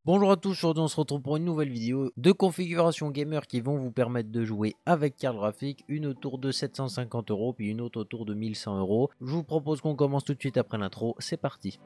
Bonjour à tous, aujourd'hui on se retrouve pour une nouvelle vidéo de configuration gamer qui vont vous permettre de jouer avec carte graphique, une autour de 750 € puis une autre autour de 1100 €. Je vous propose qu'on commence tout de suite après l'intro, c'est parti.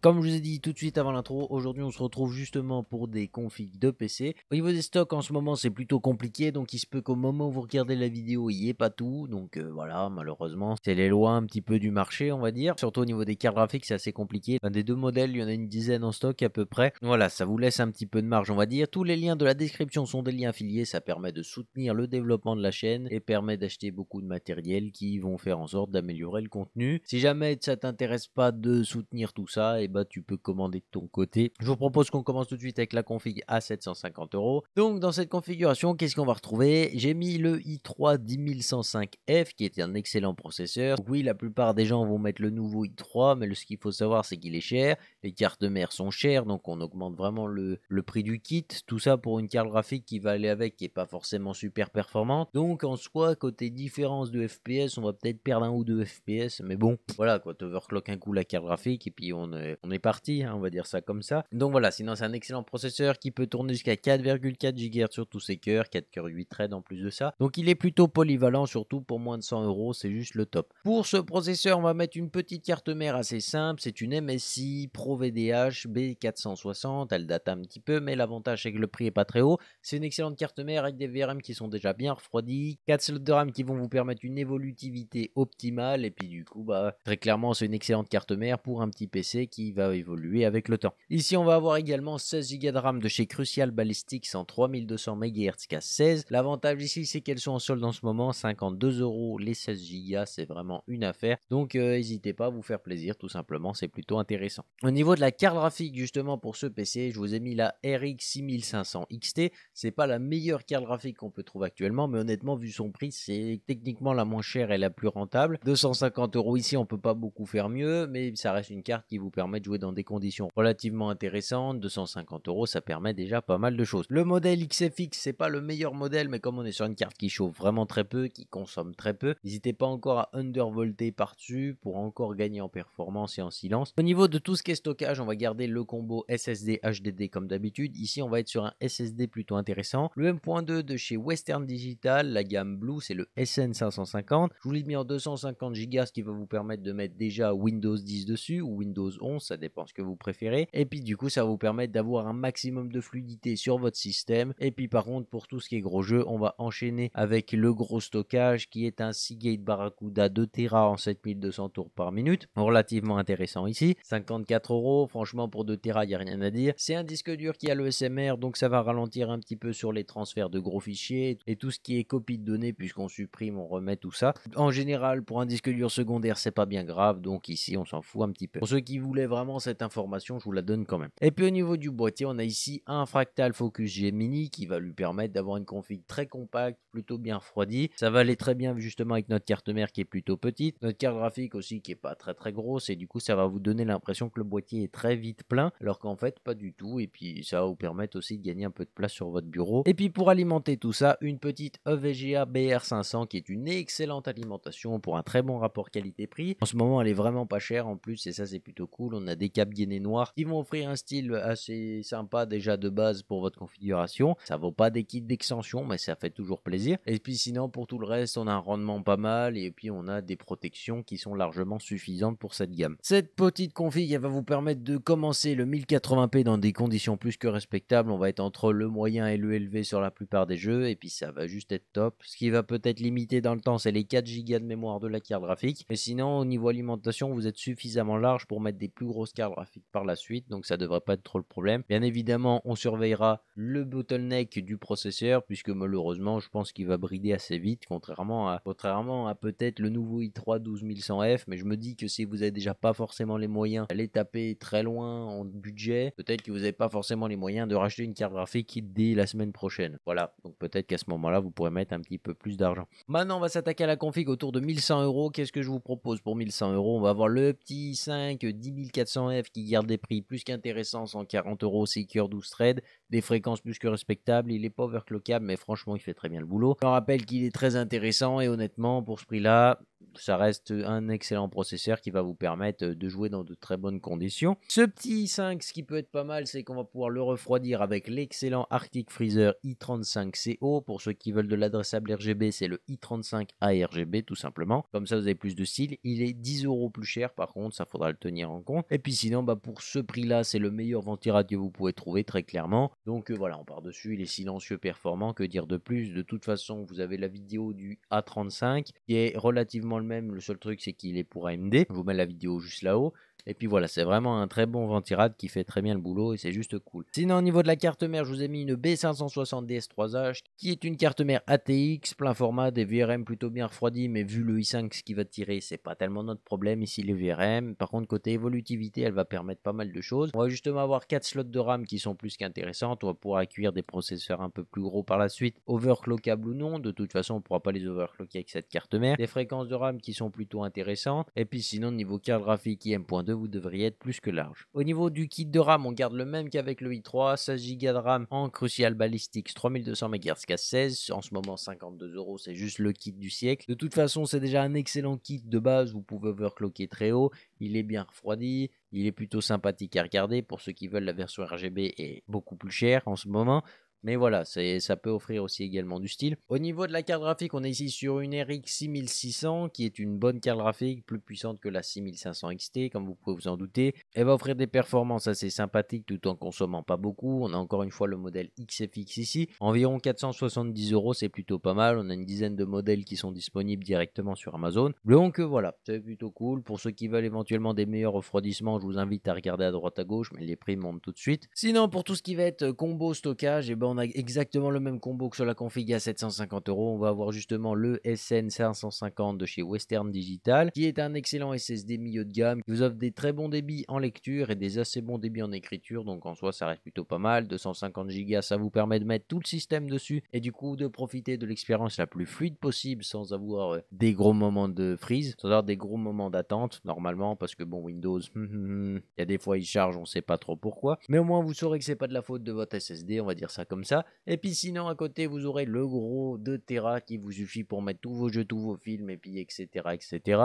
Comme je vous ai dit tout de suite avant l'intro, aujourd'hui on se retrouve justement pour des configs de PC. Au niveau des stocks en ce moment c'est plutôt compliqué, donc il se peut qu'au moment où vous regardez la vidéo il n'y ait pas tout. Donc voilà, malheureusement c'est les lois un petit peu du marché on va dire. Surtout au niveau des cartes graphiques c'est assez compliqué. Des deux modèles il y en a une dizaine en stock à peu près. Voilà, ça vous laisse un petit peu de marge on va dire. Tous les liens de la description sont des liens affiliés, ça permet de soutenir le développement de la chaîne et permet d'acheter beaucoup de matériel qui vont faire en sorte d'améliorer le contenu. Si jamais ça t'intéresse pas de soutenir tout ça, et tu peux commander de ton côté. Je vous propose qu'on commence tout de suite avec la config à 750 €. Donc dans cette configuration, qu'est-ce qu'on va retrouver? J'ai mis le i3 10105F qui est un excellent processeur. Donc oui, la plupart des gens vont mettre le nouveau i3, mais ce qu'il faut savoir c'est qu'il est cher. Les cartes mères sont chères, donc on augmente vraiment le prix du kit. Tout ça pour une carte graphique qui va aller avec, qui n'est pas forcément super performante. Donc en soi, côté différence de FPS, on va peut-être perdre 1 ou 2 FPS, mais bon, voilà quoi, t'overclock un coup la carte graphique et puis on est parti, hein, on va dire ça comme ça. Donc voilà, sinon c'est un excellent processeur qui peut tourner jusqu'à 4,4 GHz sur tous ses cœurs, 4 cœurs 8 threads en plus de ça. Donc il est plutôt polyvalent, surtout pour moins de 100 €, c'est juste le top. Pour ce processeur, on va mettre une petite carte mère assez simple, c'est une MSI Pro VDH B460, elle date un petit peu, mais l'avantage c'est que le prix est pas très haut. C'est une excellente carte mère avec des VRM qui sont déjà bien refroidis, 4 slots de RAM qui vont vous permettre une évolutivité optimale, et puis du coup, très clairement c'est une excellente carte mère pour un petit PC qui va évoluer avec le temps. Ici on va avoir également 16 Go de RAM de chez Crucial Ballistics en 3200 MHz qu'à 16. L'avantage ici c'est qu'elles sont en solde en ce moment, 52 € les 16 Go, c'est vraiment une affaire. Donc n'hésitez pas à vous faire plaisir, tout simplement, c'est plutôt intéressant. Au niveau de la carte graphique justement pour ce PC, je vous ai mis la RX 6500 XT. C'est pas la meilleure carte graphique qu'on peut trouver actuellement, mais honnêtement vu son prix c'est techniquement la moins chère et la plus rentable. 250 € ici, on peut pas beaucoup faire mieux, mais ça reste une carte qui vous permet de jouer dans des conditions relativement intéressantes. 250 € ça permet déjà pas mal de choses. Le modèle XFX c'est pas le meilleur modèle, mais comme on est sur une carte qui chauffe vraiment très peu, qui consomme très peu, n'hésitez pas encore à undervolter par dessus pour encore gagner en performance et en silence. Au niveau de tout ce qui est stockage, on va garder le combo SSD HDD comme d'habitude. Ici on va être sur un SSD plutôt intéressant, le M.2 de chez Western Digital, la gamme Blue, c'est le SN550. Je vous l'ai mis en 250 Go, ce qui va vous permettre de mettre déjà Windows 10 dessus ou Windows 11, ça dépend ce que vous préférez. Et puis du coup ça va vous permettre d'avoir un maximum de fluidité sur votre système. Et puis par contre pour tout ce qui est gros jeu, on va enchaîner avec le gros stockage qui est un Seagate Barracuda 2 Tera en 7200 tours par minute, relativement intéressant ici. 54 €, franchement pour 2 Tera il n'y a rien à dire. C'est un disque dur qui a le SMR, donc ça va ralentir un petit peu sur les transferts de gros fichiers et tout ce qui est copie de données, puisqu'on supprime, on remet tout ça. En général pour un disque dur secondaire c'est pas bien grave, donc ici on s'en fout un petit peu. Pour ceux qui voulaient vraiment cette information, je vous la donne quand même. Et puis au niveau du boîtier, on a ici un Fractal Focus G Mini qui va lui permettre d'avoir une config très compacte, plutôt bien refroidie. Ça va aller très bien justement avec notre carte mère qui est plutôt petite, notre carte graphique aussi qui est pas très grosse, et du coup ça va vous donner l'impression que le boîtier est très vite plein, alors qu'en fait pas du tout. Et puis ça va vous permettre aussi de gagner un peu de place sur votre bureau. Et puis pour alimenter tout ça, une petite EVGA BR500 qui est une excellente alimentation pour un très bon rapport qualité-prix. En ce moment elle est vraiment pas chère en plus, et ça c'est plutôt cool. On a des câbles gainés noirs qui vont offrir un style assez sympa déjà de base pour votre configuration. Ça vaut pas des kits d'extension, mais ça fait toujours plaisir. Et puis sinon pour tout le reste, on a un rendement pas mal, et puis on a des protections qui sont largement suffisantes pour cette gamme. Cette petite config elle va vous permettre de commencer le 1080p dans des conditions plus que respectables. On va être entre le moyen et le élevé sur la plupart des jeux, et puis ça va juste être top. Ce qui va peut-être limiter dans le temps, c'est les 4 Go de mémoire de la carte graphique, mais sinon au niveau alimentation vous êtes suffisamment large pour mettre des plus grosses cartes graphiques par la suite, donc ça devrait pas être trop le problème. Bien évidemment on surveillera le bottleneck du processeur, puisque malheureusement je pense qu'il va brider assez vite, contrairement à peut-être le nouveau i3 12100F. Mais je me dis que si vous avez déjà pas forcément les moyens d'aller taper très loin en budget, peut-être que vous n'avez pas forcément les moyens de racheter une carte graphique dès la semaine prochaine. Voilà, donc peut-être qu'à ce moment-là vous pourrez mettre un petit peu plus d'argent. Maintenant on va s'attaquer à la config autour de 1100 €. Qu'est-ce que je vous propose pour 1100 €? On va avoir le petit i5 10400 400F qui garde des prix plus qu'intéressants, 140 €, 6 cœurs, 12 threads, des fréquences plus que respectables. Il est pas overclockable, mais franchement, il fait très bien le boulot. Je rappelle qu'il est très intéressant et honnêtement, pour ce prix-là, ça reste un excellent processeur qui va vous permettre de jouer dans de très bonnes conditions. Ce petit i5, ce qui peut être pas mal, c'est qu'on va pouvoir le refroidir avec l'excellent Arctic Freezer i35CO. Pour ceux qui veulent de l'adressable RGB, c'est le i35 ARGB tout simplement. Comme ça, vous avez plus de style. Il est 10 € plus cher par contre, ça faudra le tenir en compte. Et puis sinon, pour ce prix-là, c'est le meilleur ventirad que vous pouvez trouver très clairement. Donc voilà, on part dessus. Il est silencieux, performant, que dire de plus? De toute façon, vous avez la vidéo du A35 qui est relativement le même. Le seul truc, c'est qu'il est pour AMD. Je vous mets la vidéo juste là-haut. Et puis voilà, c'est vraiment un très bon ventirad qui fait très bien le boulot et c'est juste cool. Sinon, au niveau de la carte mère, je vous ai mis une B560 DS3H qui est une carte mère ATX, plein format, des VRM plutôt bien refroidis, mais vu le i5 ce qui va tirer, c'est pas tellement notre problème ici les VRM. Par contre, côté évolutivité, elle va permettre pas mal de choses. On va justement avoir 4 slots de RAM qui sont plus qu'intéressantes. On va pouvoir accueillir des processeurs un peu plus gros par la suite, overclockables ou non. De toute façon, on pourra pas les overclocker avec cette carte mère. Des fréquences de RAM qui sont plutôt intéressantes. Et puis sinon, niveau carte graphique IM.2, vous devriez être plus que large. Au niveau du kit de RAM, on garde le même qu'avec le i3, 16 Go de RAM en Crucial Ballistics 3200 MHz K16, en ce moment 52 €, c'est juste le kit du siècle. De toute façon, c'est déjà un excellent kit de base, vous pouvez overclocker très haut, il est bien refroidi, il est plutôt sympathique à regarder pour ceux qui veulent. La version RGB est beaucoup plus chère en ce moment. Mais voilà, ça peut offrir aussi également du style. Au niveau de la carte graphique, on est ici sur une RX 6600 qui est une bonne carte graphique, plus puissante que la 6500 XT, comme vous pouvez vous en douter. Elle va offrir des performances assez sympathiques tout en consommant pas beaucoup. On a encore une fois le modèle XFX ici. Environ 470 €, c'est plutôt pas mal. On a une dizaine de modèles qui sont disponibles directement sur Amazon. Donc voilà, c'est plutôt cool. Pour ceux qui veulent éventuellement des meilleurs refroidissements, je vous invite à regarder à droite à gauche, mais les prix montent tout de suite. Sinon, pour tout ce qui va être combo stockage, et on a exactement le même combo que sur la config à 750 €. On va avoir justement le SN550 de chez Western Digital, qui est un excellent SSD milieu de gamme, qui vous offre des très bons débits en lecture et des assez bons débits en écriture. Donc en soi, ça reste plutôt pas mal. 250 Go, ça vous permet de mettre tout le système dessus et du coup de profiter de l'expérience la plus fluide possible sans avoir des gros moments de freeze, sans avoir des gros moments d'attente normalement, parce que bon, Windows, il y a des fois il charge, on sait pas trop pourquoi. Mais au moins vous saurez que c'est pas de la faute de votre SSD, on va dire ça comme ça. Et puis sinon à côté vous aurez le gros 2 Tera qui vous suffit pour mettre tous vos jeux, tous vos films et puis etc.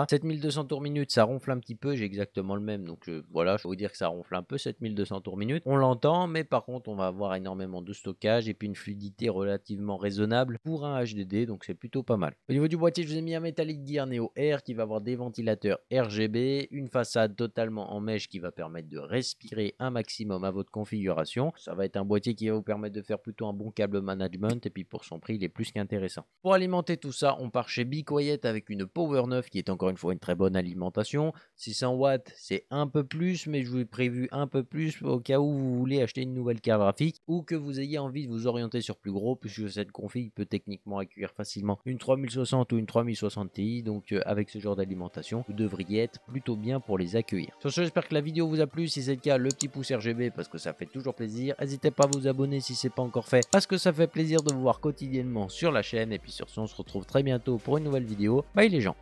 7200 tours minute, ça ronfle un petit peu, j'ai exactement le même, donc voilà, je peux vous dire que ça ronfle un peu 7200 tours minute. On l'entend, mais par contre on va avoir énormément de stockage et puis une fluidité relativement raisonnable pour un HDD, donc c'est plutôt pas mal. Au niveau du boîtier, je vous ai mis un Metallic Gear Neo Air qui va avoir des ventilateurs RGB, une façade totalement en mèche qui va permettre de respirer un maximum à votre configuration. Ça va être un boîtier qui va vous permettre de faire plutôt un bon câble management et puis pour son prix il est plus qu'intéressant. Pour alimenter tout ça, on part chez Be Quiet avec une Power 9 qui est encore une fois une très bonne alimentation. 600 watts, c'est un peu plus, mais je vous ai prévu un peu plus au cas où vous voulez acheter une nouvelle carte graphique ou que vous ayez envie de vous orienter sur plus gros, puisque cette config peut techniquement accueillir facilement une 3060 ou une 3060 Ti. Donc avec ce genre d'alimentation, vous devriez être plutôt bien pour les accueillir. Sur ce, j'espère que la vidéo vous a plu. Si c'est le cas, le petit pouce RGB parce que ça fait toujours plaisir. N'hésitez pas à vous abonner si c'est pas encore fait, parce que ça fait plaisir de vous voir quotidiennement sur la chaîne. Et puis sur ce, on se retrouve très bientôt pour une nouvelle vidéo. Bye les gens.